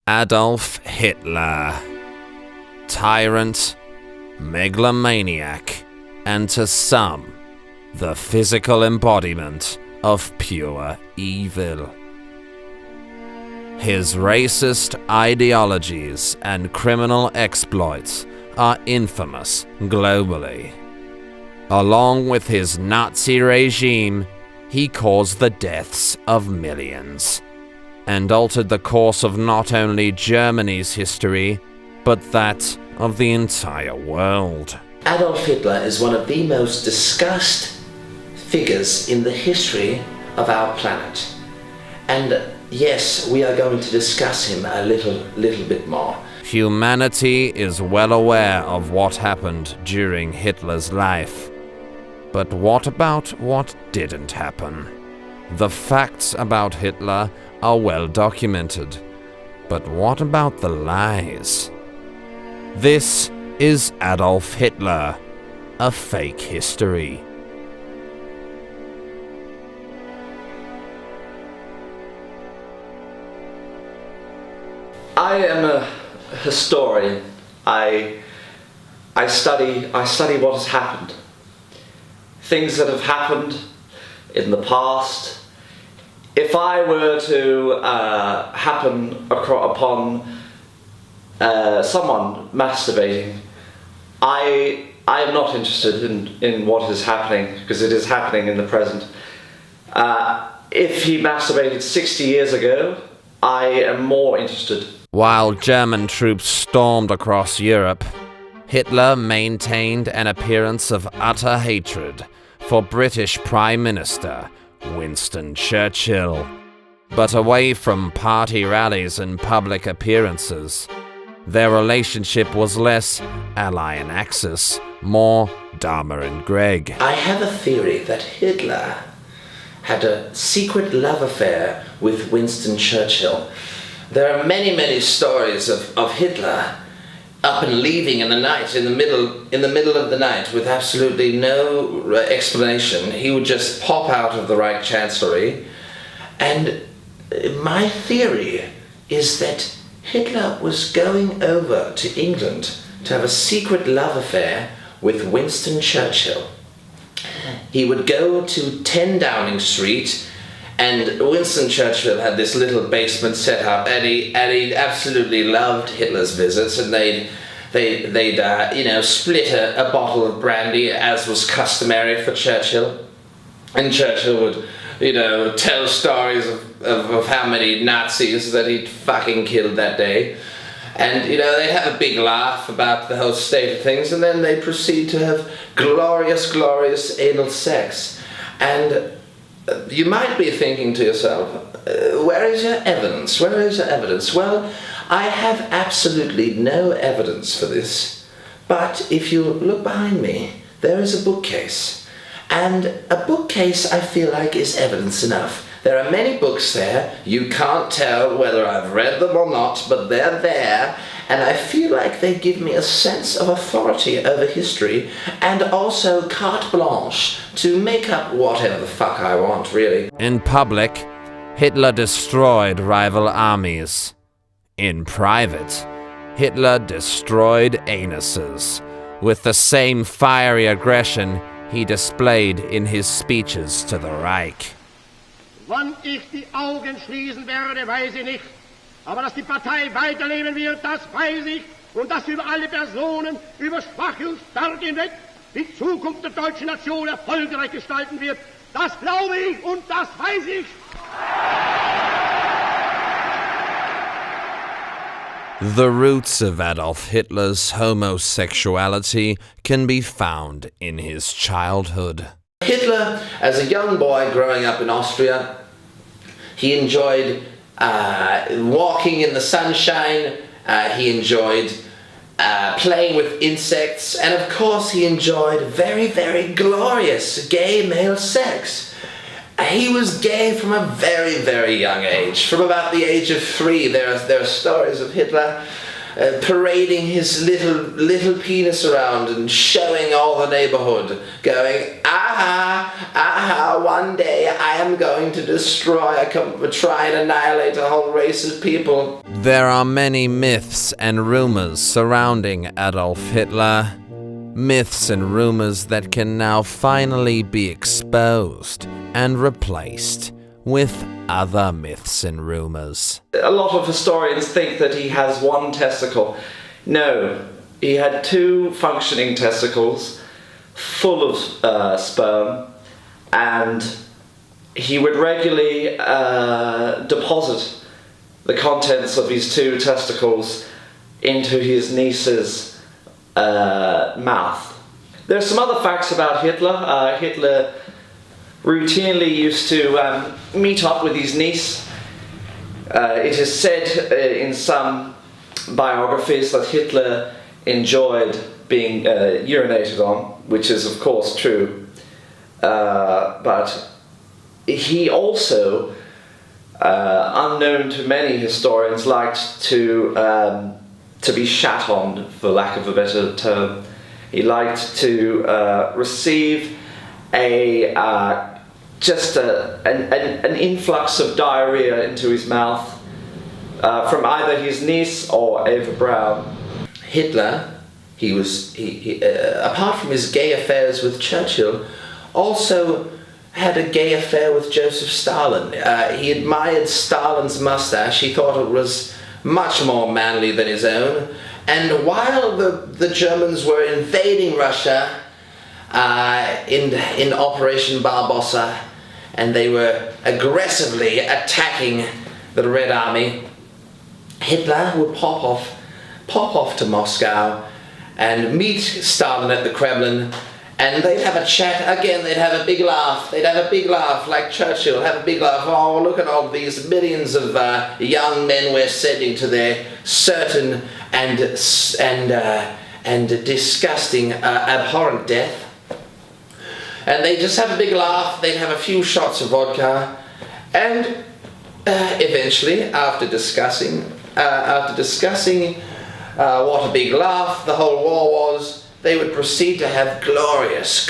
Adolf Hitler. Tyrant, megalomaniac, and to some, the physical embodiment of pure evil. His racist ideologies and criminal exploits are infamous globally. Along with his Nazi regime, he caused the deaths of millions, and altered the course of not only Germany's history, but that of the entire world. Adolf Hitler is one of the most discussed figures in the history of our planet. And yes, we are going to discuss him a little bit more. Humanity is well aware of what happened during Hitler's life. But what about what didn't happen? The facts about Hitler are well documented. But what about the lies? This is Adolf Hitler, a fake history. I am a historian. I study what has happened. Things that have happened in the past. If I were to happen upon someone masturbating, I am not interested in what is happening, because it is happening in the present. If he masturbated 60 years ago, I am more interested. While German troops stormed across Europe, Hitler maintained an appearance of utter hatred for British Prime Minister Winston Churchill. But away from party rallies and public appearances, their relationship was less ally and axis, more Dahmer and Greg. I have a theory that Hitler had a secret love affair with Winston Churchill. There are many stories of Hitler up and leaving in the night, in the middle of the night, with absolutely no explanation. He would just pop out of the Reich Chancellery. And my theory is that Hitler was going over to England to have a secret love affair with Winston Churchill. He would go to 10 Downing Street, and Winston Churchill had this little basement set up, and he absolutely loved Hitler's visits, and they'd split a bottle of brandy, as was customary for Churchill. And Churchill would, tell stories of how many Nazis that he'd fucking killed that day. And, they'd have a big laugh about the whole state of things, and then they'd proceed to have glorious anal sex. And you might be thinking to yourself, where is your evidence? Where is your evidence? Well, I have absolutely no evidence for this. But if you look behind me, there is a bookcase. And a bookcase, I feel like, is evidence enough. There are many books there. You can't tell whether I've read them or not, but they're there. And I feel like they give me a sense of authority over history, and also carte blanche to make up whatever the fuck I want, really. In public, Hitler destroyed rival armies. In private, Hitler destroyed anuses, with the same fiery aggression he displayed in his speeches to the Reich. Wann ich die Augen schließen werde, weiß ich nicht. Aber dass die Partei weiterleben wird, das weiß ich. Und dass über alle Personen, über Schwache und Starke hinweg, die Zukunft der deutschen Nation erfolgreich gestalten wird, das glaube ich und das weiß ich. The roots of Adolf Hitler's homosexuality can be found in his childhood. Hitler, as a young boy growing up in Austria, he enjoyed walking in the sunshine, he enjoyed playing with insects, and of course he enjoyed very glorious gay male sex. He was gay from a very young age. From about the age of 3, there are stories of Hitler parading his little penis around and showing all the neighborhood, going, one day I am going to try and annihilate a whole race of people. There are many myths and rumors surrounding Adolf Hitler. Myths and rumors that can now finally be exposed and replaced with other myths and rumors. A lot of historians think that he has one testicle. No, he had 2 functioning testicles full of sperm, and he would regularly deposit the contents of his 2 testicles into his niece's mouth. There's some other facts about Hitler. Hitler routinely used to meet up with his niece. It is said in some biographies that Hitler enjoyed being urinated on, which is of course true. But he also, unknown to many historians, liked to be shat on, for lack of a better term. He liked to receive an influx of diarrhea into his mouth from either his niece or Eva Braun. Hitler, he apart from his gay affairs with Churchill, also had a gay affair with Joseph Stalin. He admired Stalin's mustache. He thought it was much more manly than his own. And while the Germans were invading Russia in Operation Barbarossa, and they were aggressively attacking the Red Army, Hitler would pop off to Moscow and meet Stalin at the Kremlin, and they'd have a chat again. They'd have a big laugh. They'd have a big laugh, like Churchill, have a big laugh. Oh, look at all these millions of young men we're sending to their certain and disgusting, abhorrent death. And they just have a big laugh. They'd have a few shots of vodka, and eventually, after discussing what a big laugh the whole war was, they would proceed to have glorious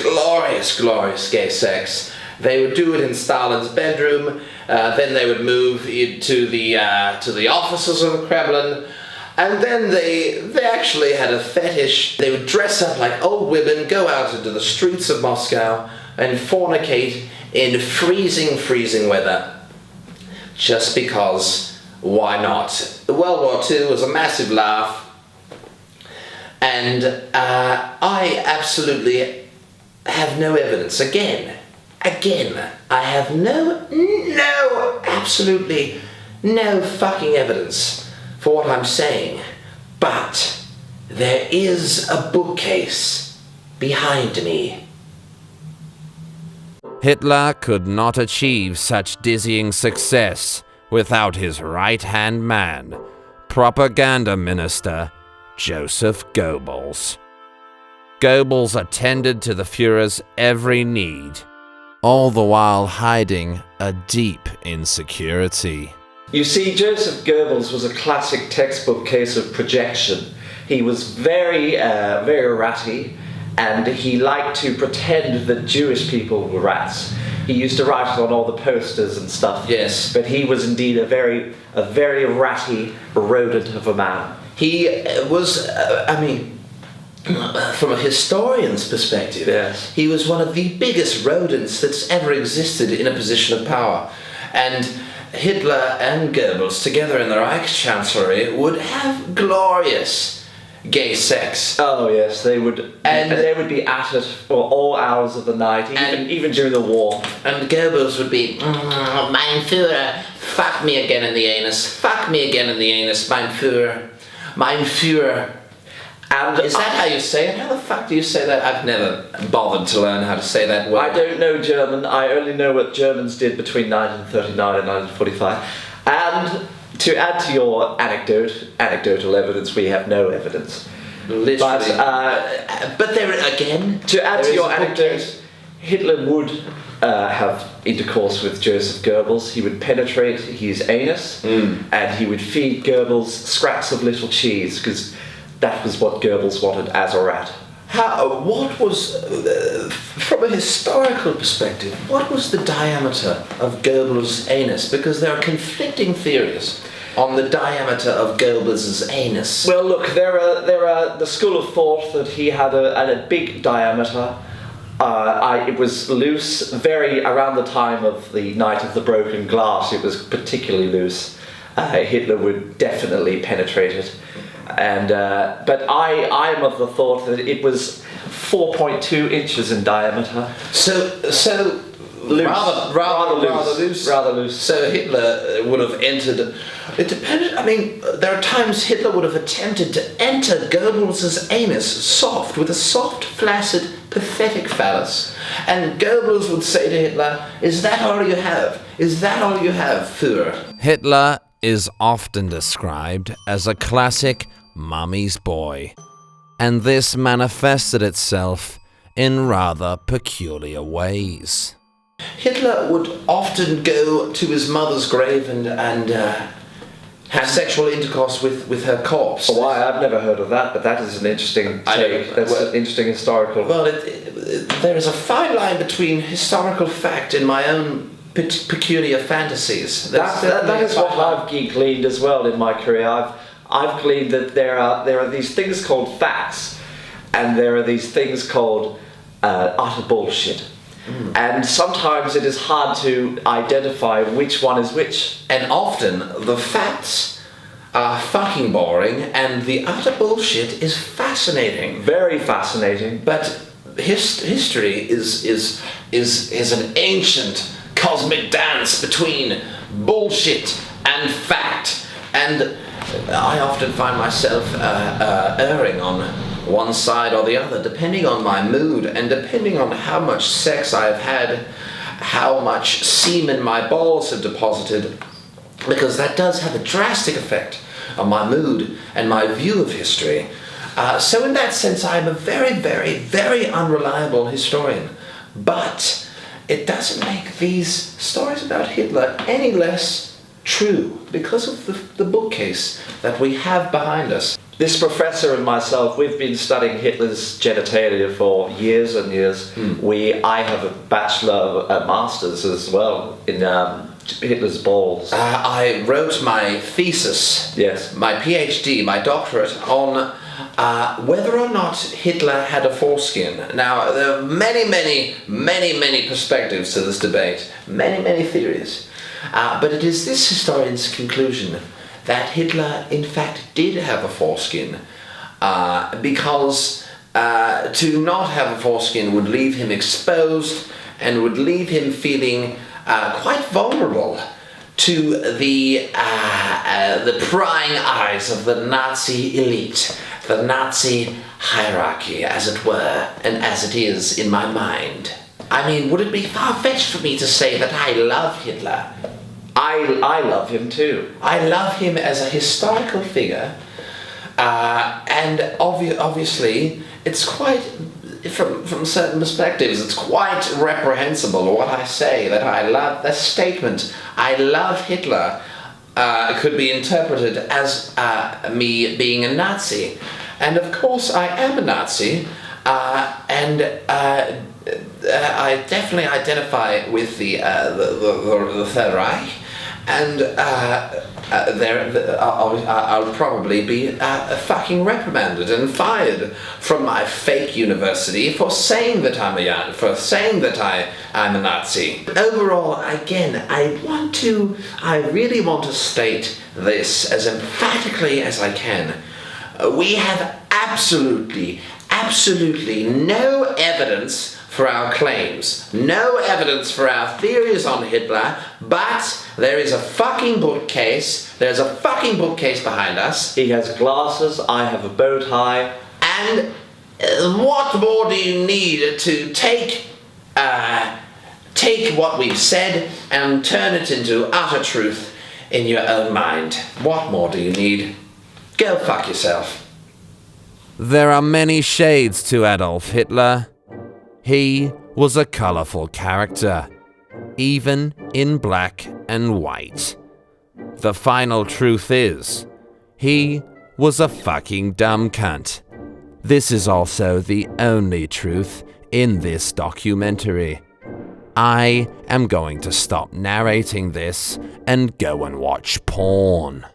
gay sex. They would do it in Stalin's bedroom. Then they would move to the offices of the Kremlin, and then they actually had a fetish. They would dress up like old women, go out into the streets of Moscow, and fornicate in freezing weather. Just because, why not? World War II was a massive laugh. And I absolutely have no evidence. Again, I have absolutely no fucking evidence for what I'm saying. But there is a bookcase behind me. Hitler could not achieve such dizzying success without his right-hand man, propaganda minister Joseph Goebbels. Goebbels attended to the Führer's every need, all the while hiding a deep insecurity. You see, Joseph Goebbels was a classic textbook case of projection. He was very ratty, and he liked to pretend that Jewish people were rats. He used to write it on all the posters and stuff. Yes. But he was indeed a very ratty rodent of a man. He was, from a historian's perspective, yes, he was one of the biggest rodents that's ever existed in a position of power. And Hitler and Goebbels, together in the Reichschancellery, would have glorious gay sex. Oh yes, they would, and they would be at it for all hours of the night, even during the war. And Goebbels would be, mein Führer, fuck me again in the anus, mein Führer. Mein Führer. And is that how you say it? How the fuck do you say that? I've never bothered to learn how to say that word. I don't know German. I only know what Germans did between 1939 and 1945. And to add to your anecdotal evidence, we have no evidence. Literally. But there again. To add to your anecdote, Hitler would have intercourse with Joseph Goebbels. He would penetrate his anus, and he would feed Goebbels scraps of little cheese, because that was what Goebbels wanted as a rat. What was, from a historical perspective, what was the diameter of Goebbels' anus? Because there are conflicting theories. on the diameter of Goebbels' anus? Well, look, there are the school of thought that he had a big diameter. It was loose, very around the time of the Night of the Broken Glass. It was particularly loose. Hitler would definitely penetrate it, but I am of the thought that it was 4.2 inches in diameter. So. Loose. Rather loose. So Hitler would have entered. It depended. I mean, there are times Hitler would have attempted to enter Goebbels' anus soft, with a soft, flaccid, pathetic phallus, and Goebbels would say to Hitler, "Is that all you have? Is that all you have, Führer?" Hitler is often described as a classic mummy's boy, and this manifested itself in rather peculiar ways. Hitler would often go to his mother's grave and have sexual intercourse with her corpse. Oh, I've never heard of that, but that is an interesting take. That's an interesting historical... Well, there is a fine line between historical fact and my own peculiar fantasies. That is what I've gleaned as well in my career. I've gleaned that there are these things called facts, and there are these things called utter bullshit. And sometimes it is hard to identify which one is which. And often the facts are fucking boring and the utter bullshit is fascinating. Very fascinating. But history is an ancient cosmic dance between bullshit and fact. And I often find myself erring on one side or the other, depending on my mood and depending on how much sex I've had, how much semen my balls have deposited, because that does have a drastic effect on my mood and my view of history. So in that sense, I'm a very, very, very unreliable historian. But it doesn't make these stories about Hitler any less true because of the bookcase that we have behind us. This professor and myself, we've been studying Hitler's genitalia for years and years. I have a bachelor, a master's as well in Hitler's balls. I wrote my thesis, yes, my PhD, my doctorate on whether or not Hitler had a foreskin. Now, there are many perspectives to this debate, many theories. But it is this historian's conclusion that Hitler, in fact, did have a foreskin, because to not have a foreskin would leave him exposed and would leave him feeling quite vulnerable to the prying eyes of the Nazi elite, the Nazi hierarchy, as it were, and as it is in my mind. I mean, would it be far-fetched for me to say that I love Hitler? I love him too. I love him as a historical figure, and obviously it's quite, from certain perspectives, it's quite reprehensible what I say, that I love, that statement, I love Hitler, could be interpreted as me being a Nazi. And of course I am a Nazi, and I definitely identify with the Third Reich, and I'll probably be fucking reprimanded and fired from my fake university for saying that I'm a Nazi. Overall, again, I really want to state this as emphatically as I can. We have absolutely no evidence for our claims, no evidence for our theories on Hitler, but there is a fucking bookcase, there's a fucking bookcase behind us. He has glasses, I have a bow tie. And what more do you need to take what we've said and turn it into utter truth in your own mind? What more do you need? Go fuck yourself. There are many shades to Adolf Hitler. He was a colorful character, even in black and white. The final truth is, he was a fucking dumb cunt. This is also the only truth in this documentary. I am going to stop narrating this and go and watch porn.